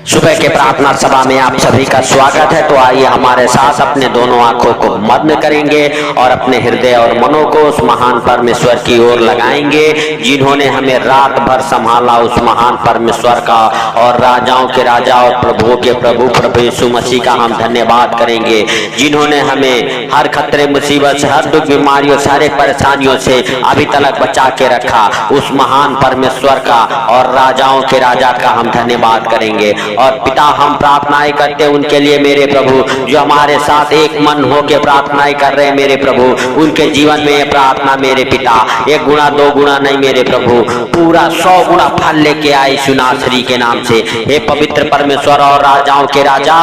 सुबह के प्रार्थना सभा में आप सभी का स्वागत है। तो आइए हमारे साथ अपने दोनों आंखों को बंद करेंगे और अपने हृदय और मनों को उस महान परमेश्वर की ओर लगाएंगे जिन्होंने हमें रात भर संभाला। उस महान परमेश्वर का और राजाओं के राजा और प्रभुओं के प्रभु प्रभु यीशु मसीह का हम धन्यवाद करेंगे, जिन्होंने हमें हर खतरे मुसीबत से, हर दुख बीमारियों, सारे परेशानियों से अभी तक बचा के रखा। उस महान परमेश्वर का और राजाओं के राजा का हम धन्यवाद करेंगे। और पिता, हम प्रार्थनाएं करते हैं उनके लिए मेरे प्रभु, जो हमारे साथ एक मन होके प्रार्थनाएं कर रहे हैं मेरे प्रभु। उनके जीवन में ये प्रार्थना मेरे पिता 1 गुना 2 गुना नहीं मेरे प्रभु, पूरा 100 गुना फल लेके आए यीशु नासरी के नाम से। हे पवित्र परमेश्वर और राजाओं के राजा,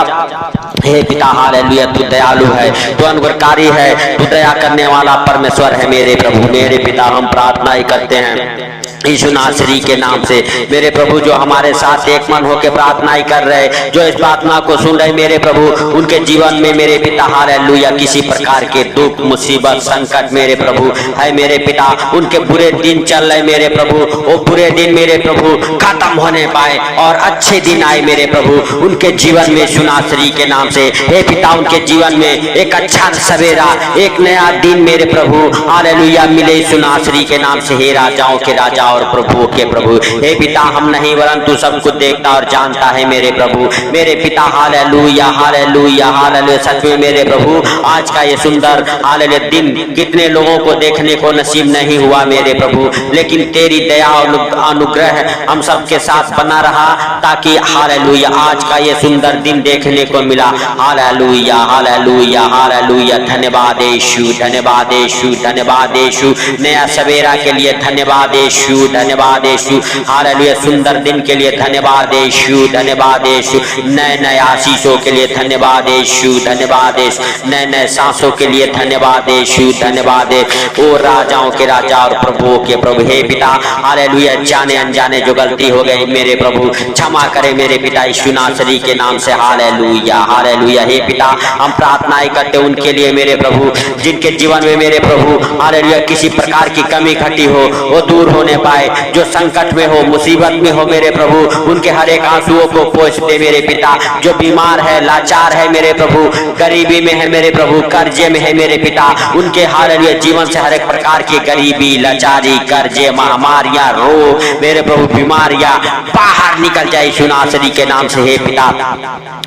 हे पिता हालेलुया, तू दयालु है, तू अनुग्रहकारी है, तू दया करने वाला परमेश्वर है मेरे प्रभु। मेरे पिता, हम प्रार्थनाएं करते हैं यीशु नासरी के नाम से मेरे प्रभु, जो हमारे साथ एक मन होकर प्रार्थनाएं कर रहे, जो इस प्रार्थना को सुन रहे मेरे प्रभु, उनके जीवन में मेरे पिता हालेलुया किसी प्रकार के दुख, मुसीबत, संकट मेरे प्रभु है मेरे पिता। उनके बुरे दिन चल रहे मेरे प्रभु, वो बुरे दिन मेरे प्रभु खत्म होने पाए और अच्छे दिन आए मेरे प्रभु उनके जीवन में यीशु नासरी के नाम से। हे पिता, उनके जीवन में एक अच्छा सवेरा, एक नया दिन मेरे प्रभु हालेलुया मिले यीशु नासरी के नाम से। हे राजाओं के राजा और प्रभुओं के प्रभु, हे पिता, हम नहीं वरन तू सब कुछ देखता और जानता है मेरे प्रभु। मेरे पिता हालेलुया हालेलुया हालेलुया, सच में मेरे प्रभु आज का ये सुंदर हालेलुया दिन कितने लोगों को देखने को नसीब नहीं हुआ मेरे प्रभु, लेकिन तेरी दया और अनुग्रह हम सबके साथ बना रहा, ताकि हालेलुया आज का ये सुंदर दिन देखने को मिला। हालेलुया हालेलुया हालेलुया, धन्यवाद यीशु, धन्यवाद यीशु, धन्यवाद यीशु। नया सवेरा के लिए धन्यवाद यीशु, धन्यवाद यीशु हालेलुया। सुंदर दिन के लिए धन्यवाद यीशु, धन्यवाद यीशु। नए नए आशीषों के लिए धन्यवाद यीशु, धन्यवाद यीशु। नए नए सांसों के लिए धन्यवाद यीशु, धन्यवाद। ओ राजाओं के राजा और प्रभुओं के प्रभु, हे पिता हालेलुया, जाने अनजाने जो गलती हो गई मेरे प्रभु क्षमा करे मेरे पिता यीशु नासरी के नाम से। Hallelujah hallelujah. हे पिता, हम प्रार्थनाएं करते उनके लिए मेरे प्रभु, जिनके जीवन में मेरे प्रभु हालेलुया किसी प्रकार की कमी घटी हो वो दूर होने पाए, जो संकट में हो, मुसीबत में हो मेरे प्रभु, उनके हर एक आंसुओं को पोंछ दे मेरे पिता। जो बीमार है, लाचार है मेरे प्रभु, गरीबी में है मेरे प्रभु, कर्जे में है मेरे पिता, उनके हालेलुया जीवन से हर एक प्रकार की गरीबी, लाचारी, कर्जे, महामारियां, रोग मेरे प्रभु, बीमारियां बाहर निकल जाए यीशु नासरी के नाम से। हे पिता,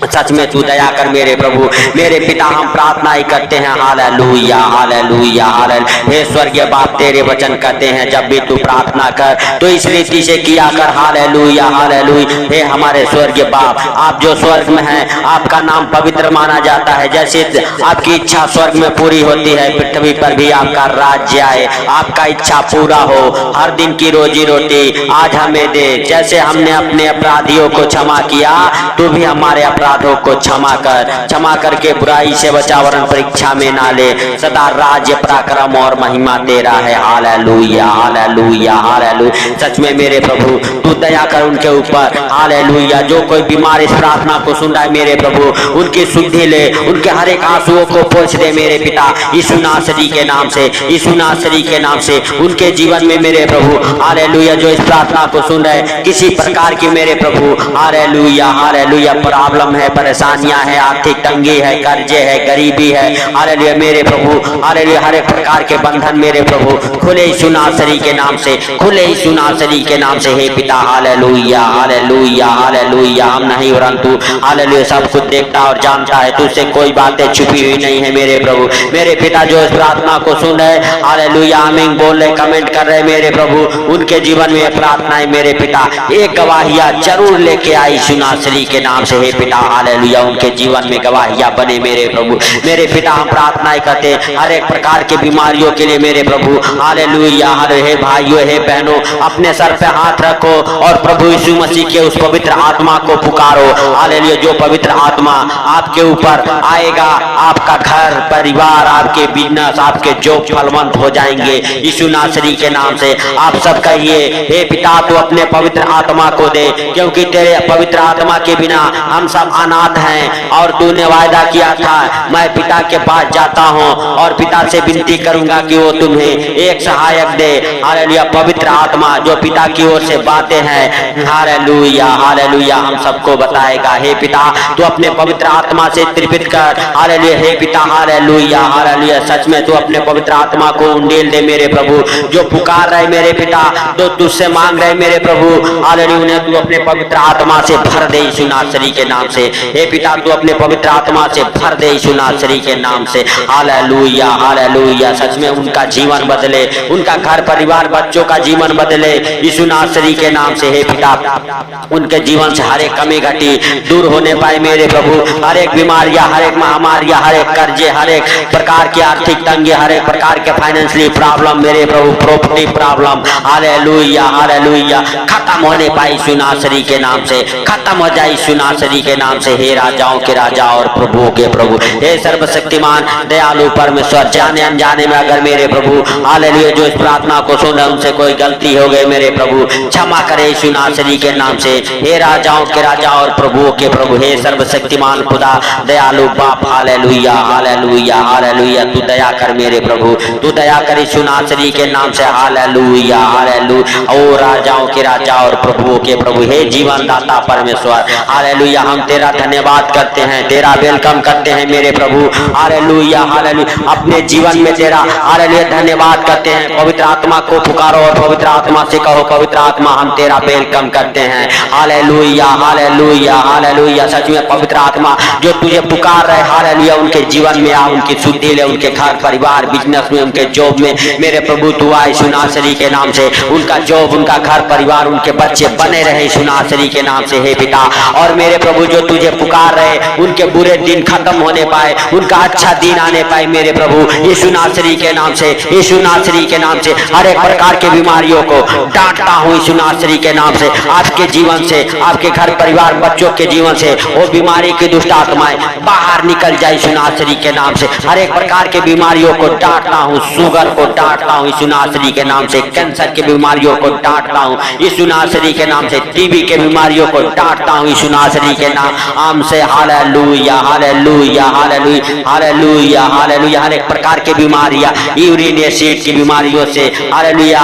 सच में तू दया कर मेरे प्रभु। मेरे पिता, हम प्रार्थनाएं करते हैं हालेलुया हालेलुया हालेलुया। हे स्वर्गीय बाप, तेरे वचन कहते हैं जब भी तू प्रार्थना कर तो इस रीति से किया कर। Hallelujah hallelujah. हे हमारे स्वर्गीय बाप, आप जो स्वर्ग में हैं, आपका नाम पवित्र माना जाता है। जैसे आपकी इच्छा स्वर्ग में पूरी होती है, पृथ्वी पर भी आपका राज्य आए, आपका इच्छा पूरा हो। हर दिन की रोजी रोटी आज हमें दे, जैसे हमने अपने अपराधियों को क्षमा किया, तू भी हमारे अपराधों को क्षमा कर। क्षमा करके बुराई से बचा, वरन परीक्षा में ना ले। सदा राज्य, पराक्रम और महिमा तेरा है। Hallelujah hallelujah hallelujah. सच में मेरे प्रभु तू दया कर उनके ऊपर। हालेलुया। जो कोई बीमार इस प्रार्थना को सुन रहा है मेरे प्रभु, उनकी शुद्धि ले, उनके हर एक आंसुओं को पोंछ दे मेरे पिता यीशु नासरी के नाम से, यीशु नासरी के नाम से। उनके जीवन में मेरे प्रभु हालेलुया, जो इस प्रार्थना को सुन रहे किसी प्रकार की मेरे प्रभु हालेलुया हालेलुया प्रॉब्लम है, परेशानियां है, आर्थिक तंगी है, कर्जे है, गरीबी है, हालेलुया मेरे प्रभु हालेलुया, हर एक प्रकार के बंधन मेरे प्रभु खुले यीशु नासरी के नाम से, खुले यीशु नासरी के नाम से। हे पिता हालेलुया हालेलुया हालेलुया। हम नहीं परंतु हालेलुया सब कुछ देखता और जानता है, तुझसे कोई बातें छुपी हुई नहीं है मेरे प्रभु। मेरे पिता, जो इस प्रार्थना को सुन रहे हालेलुया आमीन बोल रहे, कमेंट कर रहे मेरे प्रभु, उनके जीवन में प्रार्थनाएं मेरे पिता एक गवाहियां जरूर लेके आई यीशु नासरी के नाम से। हे पिता हालेलुया, उनके जीवन में गवाहियां बने मेरे प्रभु। मेरे पिता, हम प्रार्थनाएं करते हर एक प्रकार की बीमारियों के लिए मेरे प्रभु हालेलुया। हे भाइयों, हे बहनों, अपने सर पे हाथ रखो और प्रभु यीशु मसीह के उस पवित्र आत्मा को पुकारो। हालेलुया, जो पवित्र आत्मा आपके ऊपर आएगा, आपका घर परिवार, आपके बिजनेस, आपके जो फलवंत हो जाएंगे यीशु नासरी के नाम से। आप सब कहिए, हे पिता, तू अपने पवित्र आत्मा को दे, क्योंकि तेरे पवित्र आत्मा के बिना हम सब अनाथ हैं। और तूने वायदा किया था, मैं पिता के पास जाता हूँ और पिता से विनती करूंगा कि वो तुम्हें एक सहायक दे। हालेलुया, पवित्र आत्मा जो पिता की ओर से बातें हैं, हालेलुया हालेलुया, हम सबको बताएगा। हे पिता, तू अपने पवित्र आत्मा से त्रिपित कर, हालेलुया। हे पिता, हालेलुया हालेलुया, सच में तू अपने पवित्र आत्मा को उंडेल दे मेरे प्रभु। जो पुकार रहे मेरे पिता, तो तुझसे मांग रहे मेरे प्रभु, हालेलुया, उन्हें तू अपने पवित्र आत्मा से भर दे यीशु नासरी के नाम से। हे पिता, तू अपने पवित्र आत्मा से भर दे यीशु नासरी के नाम से। हालेलुया हालेलुया, सच में उनका जीवन बदले, उनका घर परिवार बच्चों का जीवन बदले यीशु नासरी के नाम से। हे पिता, उनके जीवन से हर एक कमी घटी दूर होने पाए मेरे प्रभु। हर एक बीमारियां, हर एक महामारियां, हर एक कर्जे, हर एक प्रकार की आर्थिक तंगी, हर एक प्रकार के फाइनेंशियली प्रॉब्लम मेरे प्रभु, प्रॉपर्टी प्रॉब्लम, हालेलुया हालेलुया, खत्म होने पाई यीशु नासरी के नाम से, खत्म हो जाए यीशु नासरी के नाम से। हे राजाओं के राजा और प्रभुओं के प्रभु, हे सर्वशक्तिमान दयालु परमेश्वर, जाने अनजाने में अगर मेरे प्रभु, हालेलुया, जो इस प्रार्थना को सुन रहे उनसे कोई गलती हो गई मेरे प्रभु, क्षमा करे यीशु नासरी के नाम से। हे राजाओं के राजा और प्रभुओं के प्रभु, हे सर्वशक्तिमान खुदा दयालु बाप, हालेलुया हालेलुया हालेलुया, तू दया कर मेरे प्रभु, तू दया कर यीशु नासरी के नाम से। हालेलुया हालेलुया, ओ राजाओं के राजा और प्रभुओं के प्रभु, हे जीवन दाता परमेश्वर, हालेलुया, हम तेरा धन्यवाद करते हैं, तेरा वेलकम करते हैं मेरे प्रभु, हालेलुया हालेलुया, अपने जीवन में तेरा हालेलुया धन्यवाद करते हैं। पवित्र आत्मा को पुकारो और पवित्र आत्मा से कहो, पवित्र आत्मा हम तेरा वेलकम करते हैं। हालेलुया हालेलुया हालेलुया, सच में पवित्र आत्मा जो तुझे पुकार रहे, हालेलुया, उनके जीवन में आ, उनकी शुद्धि ले, उनके घर परिवार बिजनेस में, उनके जॉब में मेरे प्रभु तू आए यीशु नासरी के नाम से। उनका जॉब, उनका घर परिवार, उनके बच्चे बने रहे यीशु नासरी के नाम से। हे पिता, और मेरे प्रभु जो तुझे पुकार रहे उनके बुरे दिन खत्म होने पाए, उनका अच्छा दिन आने पाए मेरे प्रभु, यीशु नासरी के नाम से, यीशु नासरी के नाम से। हर एक प्रकार के बीमारियों को डांटता हूँ यीशु नासरी के नाम से। आपके जीवन से, आपके घर परिवार बच्चों के जीवन से वो बीमारी की दुष्ट आत्माएं बाहर निकल जाए यीशु नासरी के नाम से। हर एक प्रकार के बीमारियों को डांटता हूँ, शुगर को डांटता हूँ यीशु नासरी के नाम से, कैंसर की बीमारियों को डांटता हूँ यीशु नासरी के नाम से, टीबी के बीमारियों को डांटता हूँ यीशु नासरी के नाम से। Hallelujah hallelujah hallelujah hallelujah hallelujah, हर एक प्रकार की बीमारियां, यूरिन एसिड की बीमारियों से, हालेलुया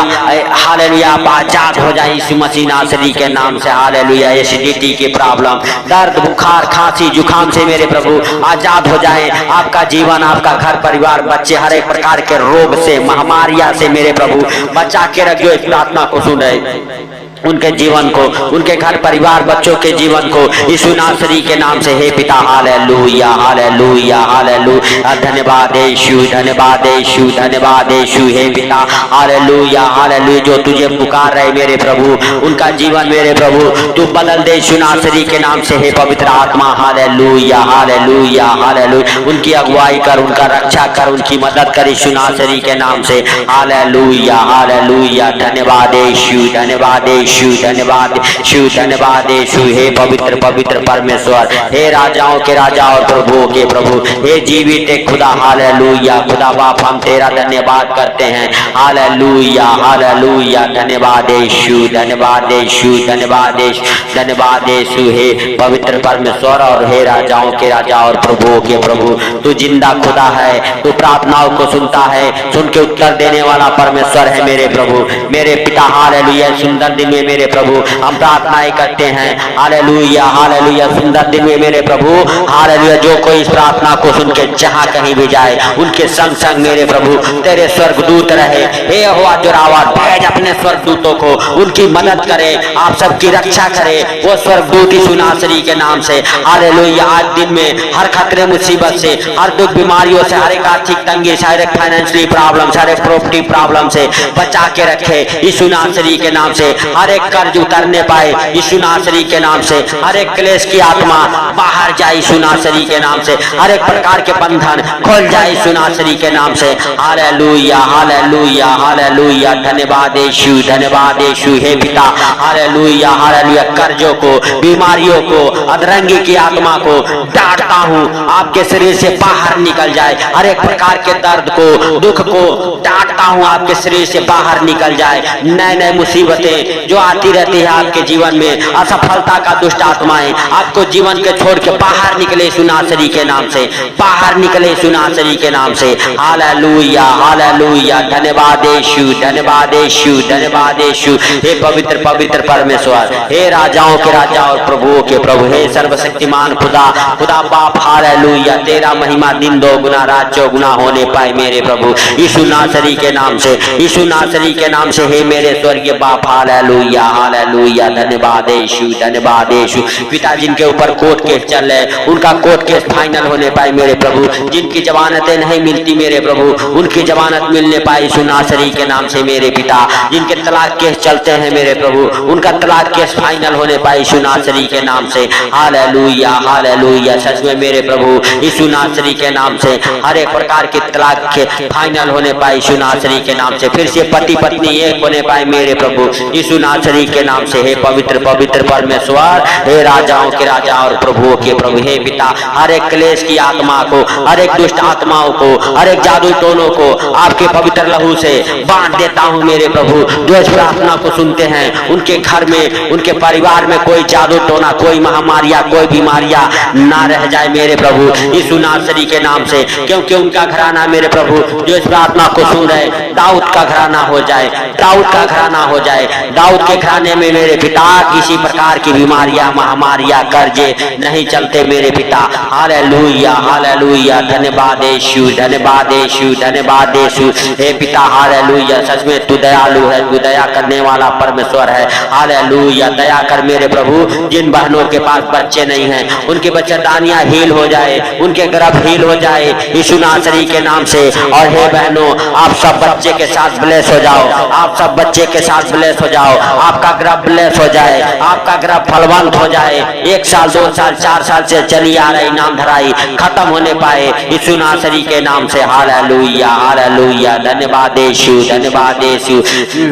हालेलुया, आप आजाद हो जाए यीशु मसीह नासरी के नाम से। हालेलुया, एसिडिटी की प्रॉब्लम, दर्द, बुखार, खांसी, जुकाम से मेरे प्रभु आजाद हो जाए। आपका जीवन, आपका घर परिवार, बच्चे हर एक प्रकार के रोग से, महामारियां से मेरे प्रभु बचा के रखियो। इस प्रार्थना को सुन रहे उनके जीवन को, उनके घर परिवार बच्चों के जीवन को यीशु नासरी के नाम से। हे पिता, हालेलुया हालेलुया हालेलुया, धन्यवाद यीशु, धन्यवाद यीशु, धन्यवाद यीशु। हे पिता, हालेलुया हालेलुया, जो तुझे पुकार रहे मेरे प्रभु, उनका जीवन मेरे प्रभु तू बदल दे यीशु नासरी के नाम से। हे पवित्र आत्मा, हालेलुया हालेलुया हालेलुया, उनकी अगुवाई कर, उनका रक्षा कर, उनकी मदद कर यीशु नासरी के नाम से। हालेलुया हालेलुया, धन्यवाद यीशु, धन्यवाद यीशु, धन्यवाद यीशु, धन्यवाद यीशु। हे पवित्र पवित्र परमेश्वर, हे राजाओं के राजा और प्रभुओं के प्रभु, हे जीवित खुदा, हालेलुया, खुदा बाप हम तेरा धन्यवाद करते हैं। हालेलुया हालेलुया, धन्यवाद यीशु, धन्यवाद यीशु, धन्यवाद यीशु, धन्यवाद यीशु। हे पवित्र परमेश्वर और हे राजाओं के राजा और प्रभुओं के प्रभु, तू जिंदा खुदा है, तू प्रार्थनाओं को सुनता है, सुन के उत्तर देने वाला परमेश्वर है मेरे प्रभु, मेरे पिता। हालेलुया, सुंदर दिन में मेरे प्रभु हम प्रार्थनाएं करते हैं। हालेलुया हालेलुया, सुंदर दिन में मेरे प्रभु, हालेलुया, जो कोई इस प्रार्थना को सुन के जहां कहीं भी जाए उनके संग संग मेरे प्रभु तेरे स्वर्गदूत रहे। हे यहोवा जोरावर, भेज अपने स्वर्गदूतों को, उनकी मदद करे, आप सबकी रक्षा करे वो स्वर्गदूत यीशु नासरी के नाम से। हालेलुया, आज दिन में हर खतरे मुसीबत से, हर दुख बीमारियों से, हर एक आर्थिक तंगी से, हर एक फाइनेंशियली प्रॉब्लम से, हर एक प्रॉपर्टी प्रॉब्लम से बचा के रखे यीशु नासरी के नाम से। हर एक कर्ज उतरने पाए यीशु नासरी के नाम से। हर एक क्लेश की आत्मा बाहर जाए यीशु नासरी के नाम से। हर एक प्रकार के बंधन खोल जाए यीशु नासरी के नाम से। हालेलुया हालेलुया हालेलुया, धन्यवाद यीशु, धन्यवाद यीशु। हे पिता, हालेलुया हालेलुया, कर्जों को, बीमारियों को, अधरंगी की आत्मा को डांटता हूँ, आपके शरीर से बाहर निकल जाए। हर एक प्रकार के दर्द को, दुख को डांटता हूँ, आपके शरीर से बाहर निकल जाए। नए नए मुसीबतें जो जो आती रहती है आपके जीवन में, असफलता का दुष्ट आत्माएं, आपको जीवन के छोड़ के बाहर निकले यीशु नासरी के नाम से, बाहर निकले यीशु नासरी के नाम से। हालेलुया हालेलुया, धन्यवाद यीशु, धन्यवाद यीशु, धन्यवाद यीशु। हे पवित्र पवित्र परमेश्वर, हे राजाओं के राजा और प्रभुओं के प्रभु, हे सर्वशक्तिमान खुदा, खुदा बाप, हालेलुया। तेरा महिमा दिन दो गुना रात चौगुना होने पाए मेरे प्रभु, यीशु नासरी के नाम से, यीशु नासरी के नाम से। हे मेरे स्वर्गीय बाप, हालेलुया हालेलुया, धन्यवाद यीशु, धन्यवाद यीशु। पिता जिनके ऊपर कोर्ट केस चल रहे, उनका कोर्ट केस फाइनल होने पाए मेरे प्रभु, जिनकी जमानतें नहीं मिलती मेरे प्रभु, उनकी जमानत मिलने पाए यीशु नासरी के नाम से मेरे पिता। जिनके तलाक केस चलते हैं मेरे प्रभु, उनका तलाक केस फाइनल होने पाए यीशु नासरी के नाम से। हालेलुया हालेलुया, सच में मेरे प्रभु यीशु नासरी के नाम से हर एक प्रकार के तलाक के फाइनल होने पाए यीशु नासरी के नाम से। फिर से पति पत्नी एक होने पाए मेरे प्रभु, यीशु नासरी के नाम से। हे पवित्र पवित्र परमेश्वर, हे राजाओं के राजा और प्रभुओं के प्रभु, हे पिता, हर एक क्लेश की आत्मा को, हर एक दुष्ट आत्माओं को, हर एक जादू टोनों को आपके पवित्र लहू से बांट देता हूँ मेरे प्रभु। जो इस प्रार्थना को सुनते हैं, उनके घर में, उनके परिवार में कोई जादू टोना, कोई महामारियां, कोई बीमारियां ना रह जाए मेरे प्रभु, यीशु नासरी के नाम से। क्योंकि उनका घराना मेरे प्रभु, जो इस प्रार्थना को सुन रहे, दाऊद का घराना हो जाए, दाऊद का घराना हो जाए। दाऊद के घराने में मेरे पिता किसी प्रकार की बीमारियां, महामारियां, कर्जे नहीं चलते मेरे पिता। हालेलुया हालेलुया, धन्यवाद यीशु, धन्यवाद यीशु, धन्यवाद यीशु। हे पिता हालेलुया, सच में तू दयालु है, तू दया करने वाला परमेश्वर है। हालेलुया, दया कर मेरे प्रभु। जिन बहनों के पास बच्चे नहीं हैं, उनकी बच्चेदानियां हील हो जाए, उनके गर्भ हील हो जाए यीशु नासरी के नाम से। और हे बहनों, आप सब बच्चे के साथ ब्लेस हो जाओ, आप सब बच्चे के साथ ब्लेस हो जाओ, आपका गर्भ ब्लेस हो जाए, आपका गर्भ फलवंत हो जाए। 1 साल 2 साल 4 साल से चली आ रही नाम धराई खत्म होने पाए यीशु नासरी के नाम से। हालेलुया हालेलुया, धन्यवाद यीशु, धन्यवाद यीशु।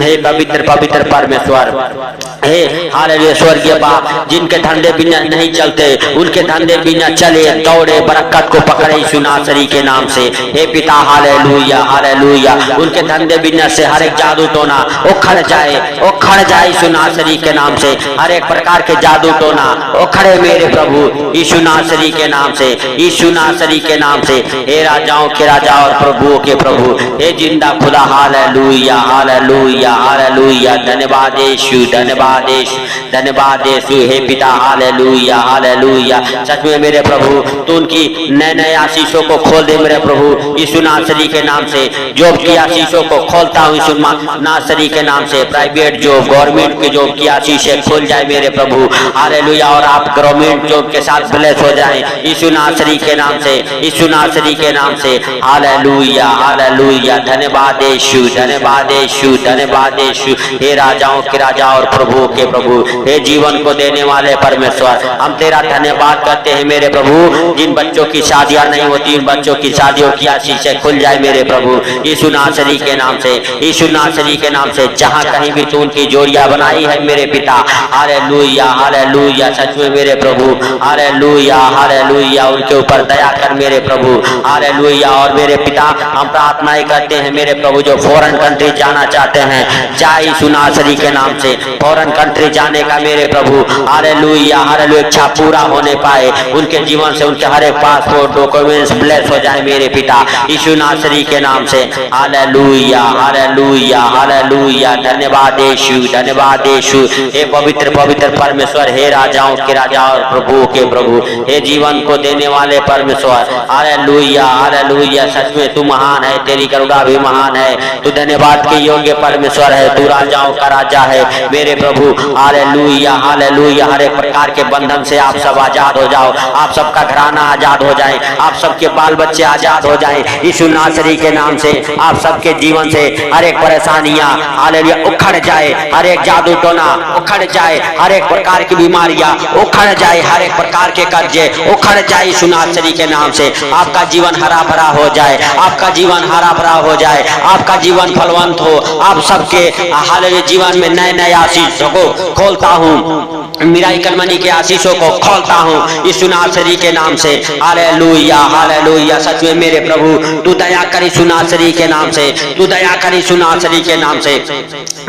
हे पवित्र पवित्र परमेश्वर, हे हालेलुया स्वर्गीय बाप, जिनके धंधे बिना नहीं चलते, उनके धंधे बिना चले, दौड़े, बरकत को पकड़े यीशु नासरी के नाम से। हे पिता हालेलुया हालेलुया, उनके धंधे बिना से हर एक जादू टोना उखड़ जाए, उखड़ जाए यीशु नासरी के नाम से। हर एक प्रकार के जादू टोना उखड़े मेरे प्रभु यीशु नासरी के नाम से, यीशु नासरी के नाम से। हे राजाओं के राजा और प्रभुओं के प्रभु, हे जिंदा खुदा, हालेलुया हालेलुया हालेलुया, धन्यवाद यीशु, धन्यवाद यीशु, धन्यवाद यीशु। हे पिता हालेलुया हालेलुया, सच में मेरे प्रभु तू उनकी नए नए आशीषों को खोल दे मेरे प्रभु यीशु नासरी के नाम से। जॉब की आशीषों को खोलता हूँ यीशु नासरी के नाम से। प्राइवेट जॉब, गवर्नमेंट की जॉब की आशीषें खोल जाए मेरे प्रभु, हालेलुया। और आप गवर्नमेंट जॉब के साथ ब्लेस हो जाए यीशु नासरी के नाम से, यीशु नासरी के नाम से। हालेलुया हालेलुया, धन्यवाद यीशु, धन्यवाद यीशु, धन्यवाद यीशु। हे राजाओं के राजा और प्रभुओं के प्रभु, हे जीवन को देने वाले परमेश्वर, हम तेरा धन्यवाद करते हैं मेरे प्रभु। जिन बच्चों की शादियां नहीं होती, उन बच्चों की शादियों की आशीषें खुल जाए मेरे प्रभु यीशु नासरी के नाम से, यीशु नासरी के नाम से। जहां कहीं भी तू उनकी जोड़ियां बनाई है मेरे पिता, हालेलुया हालेलुया, सच में मेरे प्रभु, हालेलुया हालेलुया, उनके ऊपर दया कर मेरे प्रभु, हालेलुया। और मेरे पिता, हम प्रार्थनाएं करते हैं मेरे प्रभु, जो फॉरेन कंट्री जाना चाहते हैं, जाए यीशु नासरी के नाम से। फॉरेन कंट्री जाने का मेरे प्रभु, हालेलुया हालेलुया, इच्छा पूरा होने पाए उनके जीवन से। उनके हर एक पासपोर्ट डॉक्यूमेंट्स ब्लेस हो जाए मेरे पिता यीशु नासरी के नाम से। हालेलुया हालेलुया हालेलुया, धन्यवाद यीशु, धन्यवाद यीशु। हे पवित्र पवित्र परमेश्वर, हे राजाओं के राजा और प्रभुओं के प्रभु, हे जीवन को देने वाले परमेश्वर, हालेलुया हालेलुया। सच में तू महान है, तेरी करुणा भी महान है, तू धन्यवाद के योग्य परमेश्वर है, तू राजाओं का राजा है मेरे प्रभु, हालेलुया हालेलुया। हर एक प्रकार के बंधन से आप सब आजाद हो जाओ, आप सबका घराना आजाद हो जाए, आप सबके बाल बच्चे आजाद हो जाए यीशु नासरी के नाम से। आप सबके जीवन से हर एक परेशानियां हालेलुया उखड़ जाए, हर एक जादू टोना उखड़ जाए, हर एक प्रकार की बीमारियां उखड़ जाए, हर एक प्रकार के कर्जे उखड़ जाए यीशु नासरी के नाम से। आपका जीवन हरा भरा हो जाए, आपका जीवन हरा भरा हो जाए, आपका जीवन फलवंत हो। आप सबके हालेलुया जीवन में नए नए आशीषों को खोलता हूँ, मिराइकल मनी के आशीषों को खोलता हूँ यीशु नासरी के नाम से। हालेलुया हालेलुया, सच में मेरे प्रभु तू दया कर यीशु नासरी के नाम से, तू दया कर यीशु नासरी के नाम से।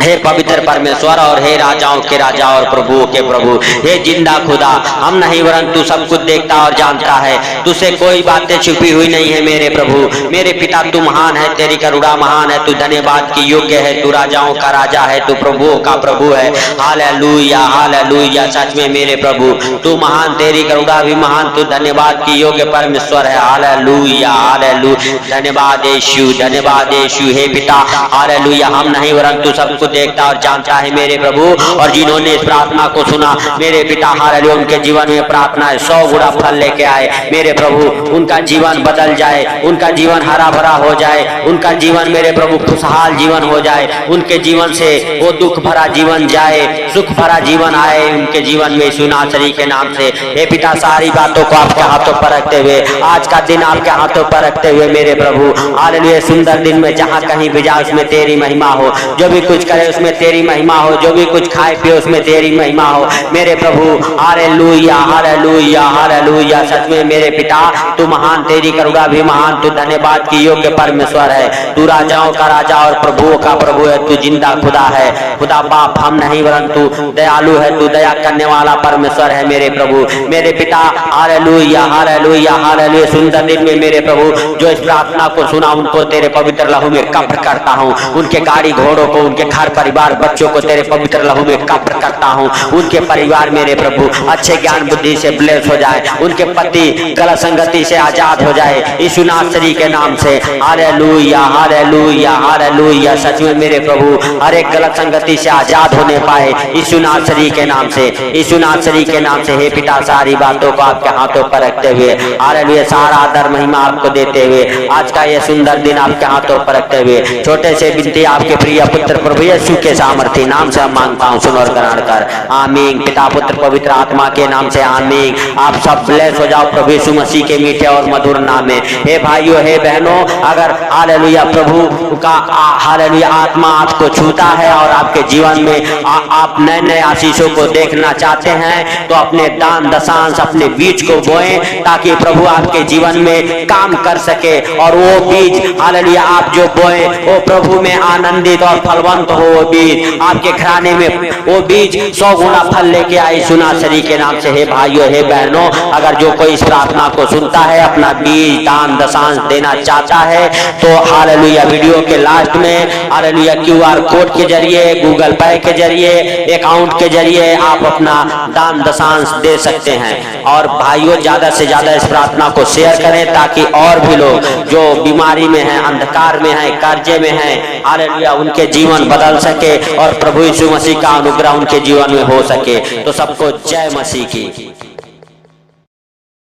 हे पवित्र परमेश्वर और हे राजाओं के राजा और प्रभुओं के प्रभु, हे जिंदा खुदा, हम नहीं वरन तू सब कुछ देखता और जानता है, तुझसे कोई बातें छुपी हुई नहीं है मेरे प्रभु। मेरे पिता तू महान है, तेरी करुणा महान है, तू धन्यवाद की योग्य है, तू राजाओं का राजा है, तू प्रभुओं का प्रभु है। Hallelujah hallelujah. सच में मेरे प्रभु तू महान, तेरी करुणा भी महान, तू धन्यवाद की योग्य परमेश्वर है। Hallelujah hallelujah. धन्यवाद यीशु, धन्यवाद यीशु। हे पिता हालेलुया, हम नहीं वरन तू सब कुछ देखता और जानता है मेरे प्रभु। और जिन्होंने इस प्रार्थना को सुना मेरे पिता हालेलुया, उनके जीवन में प्रार्थना 100 गुना फल लेके आए मेरे प्रभु। उनका जीवन बदल जाए, उनका जीवन हरा भरा हो जाए, उनका जीवन मेरे प्रभु खुशहाल जीवन हो जाए, उनके जीवन से वो दुख भरा जीवन जाए, सुख भरा जीवन आए उनके जीवन में यीशु नासरी के नाम से। हे पिता सारी बातों को आपके हाथों पर रखते हुए, आज का दिन आपके हाथों पर रखते हुए मेरे प्रभु हालेलुया, सुंदर दिन में जहाँ कहीं भी जाए उसमें तेरी महिमा हो, जो भी कुछ करे उसमें तेरी महिमा हो, जो भी कुछ खाए पिए उसमें तेरी महिमा हो मेरे प्रभु। Hallelujah hallelujah hallelujah. सच में मेरे पिता तू महान, तेरी करुणा भी महान, तू धन्यवाद की योग्य परमेश्वर है, तू राजाओं का राजा और प्रभुओं का प्रभु है, तू जिंदा खुदा है, खुदा बाप हम नहीं वरन तू दयालु है, तू दया करने वाला परमेश्वर है मेरे प्रभु। मेरे पिता हालेलुया हालेलुया हालेलुया। सुंदर दिन में मेरे प्रभु जो इस प्रार्थना को सुना उनको तेरे पवित्र लहू में कब्र करता हूँ, उनके गाड़ी घोड़ों को, उनके घर परिवार बच्चों को तेरे पवित्र लहू में कब्र करता हूँ। उनके परिवार मेरे प्रभु अच्छे ज्ञान बुद्धि से ब्लेस हो जाए, उनके पति गलत संगति से आजाद हो जाए यीशु नासरी के नाम से। Hallelujah hallelujah hallelujah. सच में मेरे प्रभु हर एक गलत संगति से आजाद होने पाए यीशु नासरी के नाम से, यीशु नासरी के नाम से। हे पिता सारी बातों को आपके हाथों पर रखते हुए हालेलुया, सारा आदर महिमा आपको देते हुए आज का ये सुंदर दिन आपके हाथों पर रखते हुए छोटे से विनती आपके प्रिय पुत्र प्रभु यीशु के सामर्थी नाम से हम मांगता हूँ, सुन और ग्रहण कर। आमीन। पिता पुत्र पवित्र आत्मा के नाम से आमीन। आप सब ब्लेस हो जाओ प्रभु यीशु मसीह के मीठे और मधुर नाम में। हे भाइयों हे बहनों, अगर हालेलुया प्रभु का हालेलुया आत्मा आपको छूता है और आपके जीवन में आप नए नए आशीषों को देखना चाहते हैं तो अपने दान दशांश अपने बीज को बोएं ताकि प्रभु आपके जीवन में काम कर सके और वो बीज हालेलुया आप जो बोएं वो प्रभु में आनंदित और फलवंत हो। वो बीज आपके घराने में वो बीज 100 गुना फल लेके आए यीशु नासरी के नाम से। हे भाइयों हे बहनों, अगर जो कोई इस प्रार्थना को सुनता है अपना बीज दान दशांश देना चाहता है तो हालेलुया वीडियो के लास्ट में हालेलुया QR कोड के जरिए, गूगल पे के जरिए, अकाउंट के जरिए आप अपना दान दशांश दे सकते हैं। और भाइयों ज्यादा से ज्यादा इस प्रार्थना को शेयर करें ताकि और भी लोग जो बीमारी में हैं, अंधकार में हैं, कर्जे में हैं, हालेलुया उनके जीवन बदल सके और प्रभु यीशु मसीह का अनुग्रह उनके जीवन में हो सके। तो सबको जय मसीह की।